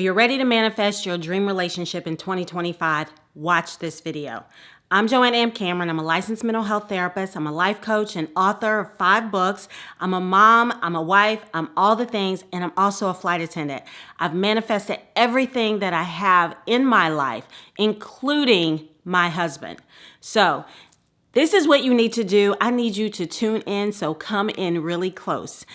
If you're ready to manifest your dream relationship in 2025, watch this video. I'm Joanne M. Cameron. I'm a licensed mental health therapist. I'm a life coach and author of 5 books. I'm a mom, I'm a wife, I'm all the things, and I'm also a flight attendant. I've manifested everything that I have in my life, including my husband. So this is what you need to do. I need you to tune in, so come in really close.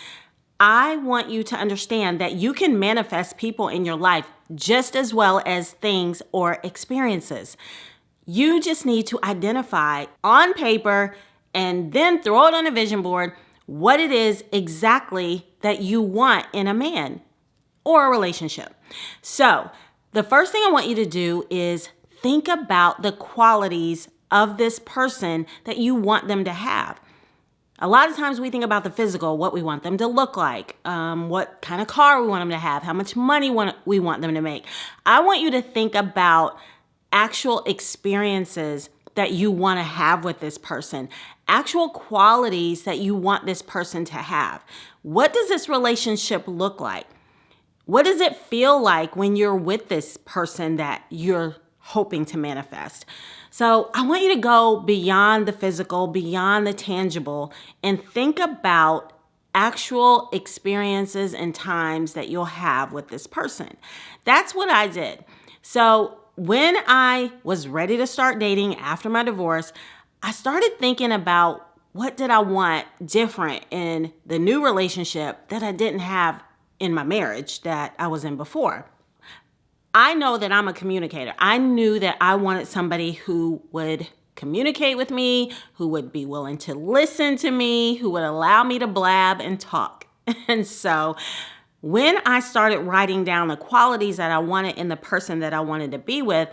I want you to understand that you can manifest people in your life just as well as things or experiences. You just need to identify on paper and then throw it on a vision board what it is exactly that you want in a man or a relationship. So, the first thing I want you to do is think about the qualities of this person that you want them to have. A lot of times we think about the physical, what we want them to look like, what kind of car we want them to have, how much money we want them to make. I want you to think about actual experiences that you want to have with this person, actual qualities that you want this person to have. What does this relationship look like? What does it feel like when you're with this person that you're hoping to manifest? So I want you to go beyond the physical, beyond the tangible, and think about actual experiences and times that you'll have with this person. That's what I did. So when I was ready to start dating after my divorce, I started thinking about what did I want different in the new relationship that I didn't have in my marriage that I was in before. I know that I'm a communicator. I knew that I wanted somebody who would communicate with me, who would be willing to listen to me, who would allow me to blab and talk. And so when I started writing down the qualities that I wanted in the person that I wanted to be with,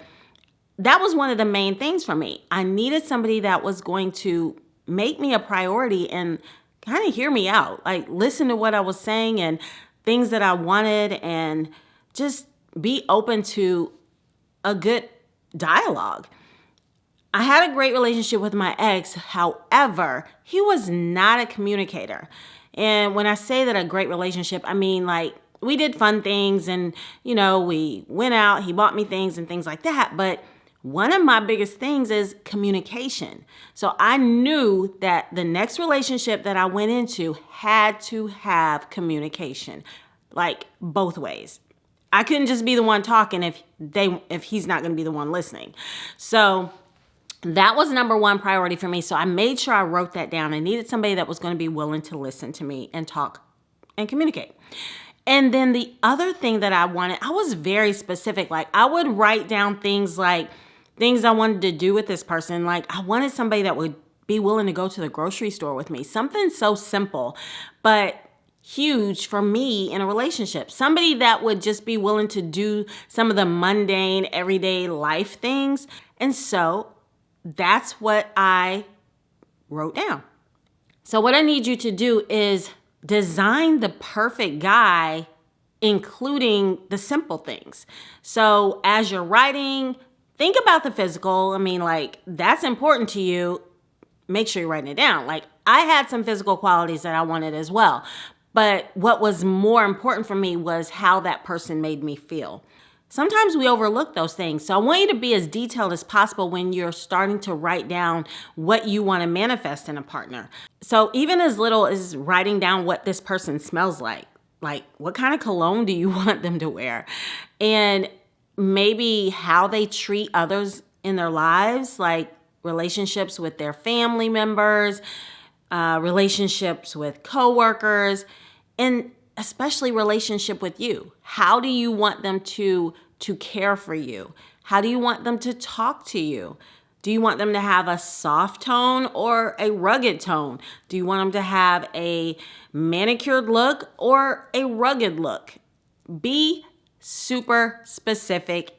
that was one of the main things for me. I needed somebody that was going to make me a priority and kind of hear me out, like listen to what I was saying and things that I wanted and just be open to a good dialogue. I had a great relationship with my ex. However, he was not a communicator. And when I say that a great relationship, I mean like we did fun things and, we went out, he bought me things and things like that. But one of my biggest things is communication. So I knew that the next relationship that I went into had to have communication, like both ways. I couldn't just be the one talking if he's not going to be the one listening. So that was number one priority for me. So I made sure I wrote that down. I needed somebody that was going to be willing to listen to me and talk and communicate. And then the other thing that I wanted, I was very specific. Like I would write down things like things I wanted to do with this person. Like I wanted somebody that would be willing to go to the grocery store with me. Something so simple, but huge for me in a relationship. Somebody that would just be willing to do some of the mundane, everyday life things. And so that's what I wrote down. So what I need you to do is design the perfect guy, including the simple things. So as you're writing, think about the physical. I mean, like that's important to you. Make sure you're writing it down. Like I had some physical qualities that I wanted as well. But what was more important for me was how that person made me feel. Sometimes we overlook those things. So I want you to be as detailed as possible when you're starting to write down what you want to manifest in a partner. So even as little as writing down what this person smells like what kind of cologne do you want them to wear? And maybe how they treat others in their lives, like relationships with their family members, relationships with coworkers, and especially relationship with you. How do you want them to care for you? How do you want them to talk to you? Do you want them to have a soft tone or a rugged tone? Do you want them to have a manicured look or a rugged look? Be super specific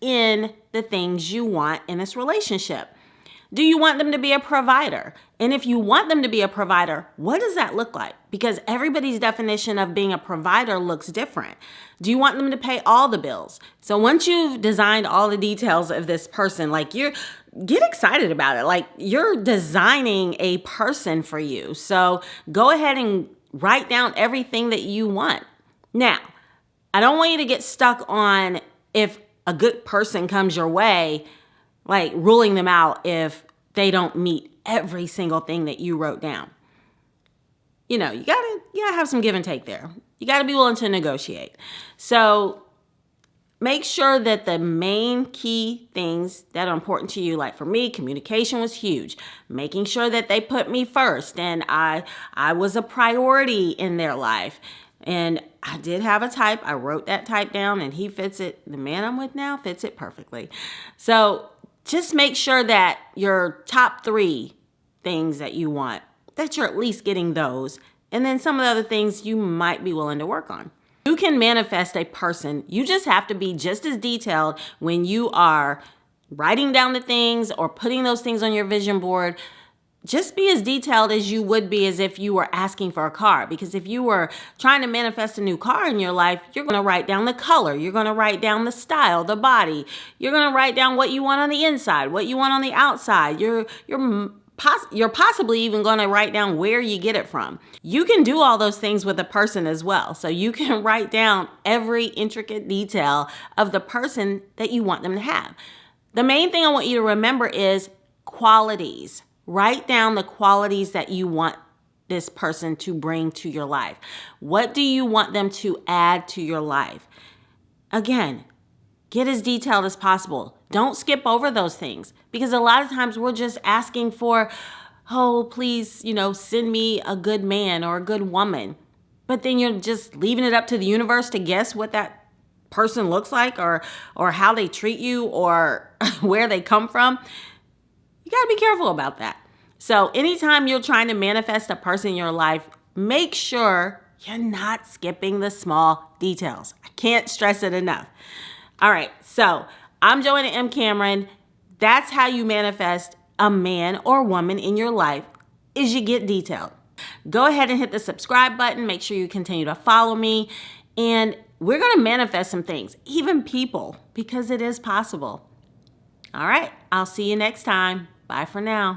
in the things you want in this relationship. Do you want them to be a provider? And if you want them to be a provider, what does that look like? Because everybody's definition of being a provider looks different. Do you want them to pay all the bills? So once you've designed all the details of this person, get excited about it. Like you're designing a person for you. So go ahead and write down everything that you want. Now, I don't want you to get stuck on if a good person comes your way, like ruling them out if they don't meet every single thing that you wrote down. You know, you gotta have some give and take there. You gotta be willing to negotiate. So make sure that the main key things that are important to you, like for me, communication was huge. Making sure that they put me first and I was a priority in their life. And I did have a type. I wrote that type down and he fits it. The man I'm with now fits it perfectly. So just make sure that your top 3 things that you want, that you're at least getting those. And then some of the other things you might be willing to work on. You can manifest a person. You just have to be just as detailed when you are writing down the things or putting those things on your vision board. Just be as detailed as you would be as if you were asking for a car. Because if you were trying to manifest a new car in your life, you're going to write down the color. You're going to write down the style, the body. You're going to write down what you want on the inside, what you want on the outside. You're possibly even going to write down where you get it from. You can do all those things with a person as well. So you can write down every intricate detail of the person that you want them to have. The main thing I want you to remember is qualities. Write down the qualities that you want this person to bring to your life. What do you want them to add to your life? Again, get as detailed as possible. Don't skip over those things because a lot of times we're just asking for, oh, please, send me a good man or a good woman. But then you're just leaving it up to the universe to guess what that person looks like or how they treat you or where they come from. You got to be careful about that. So anytime you're trying to manifest a person in your life, make sure you're not skipping the small details. I can't stress it enough. All right, so I'm Joanna M. Cameron. That's how you manifest a man or woman in your life, is you get detailed. Go ahead and hit the subscribe button. Make sure you continue to follow me. And we're going to manifest some things, even people, because it is possible. All right, I'll see you next time. Bye for now.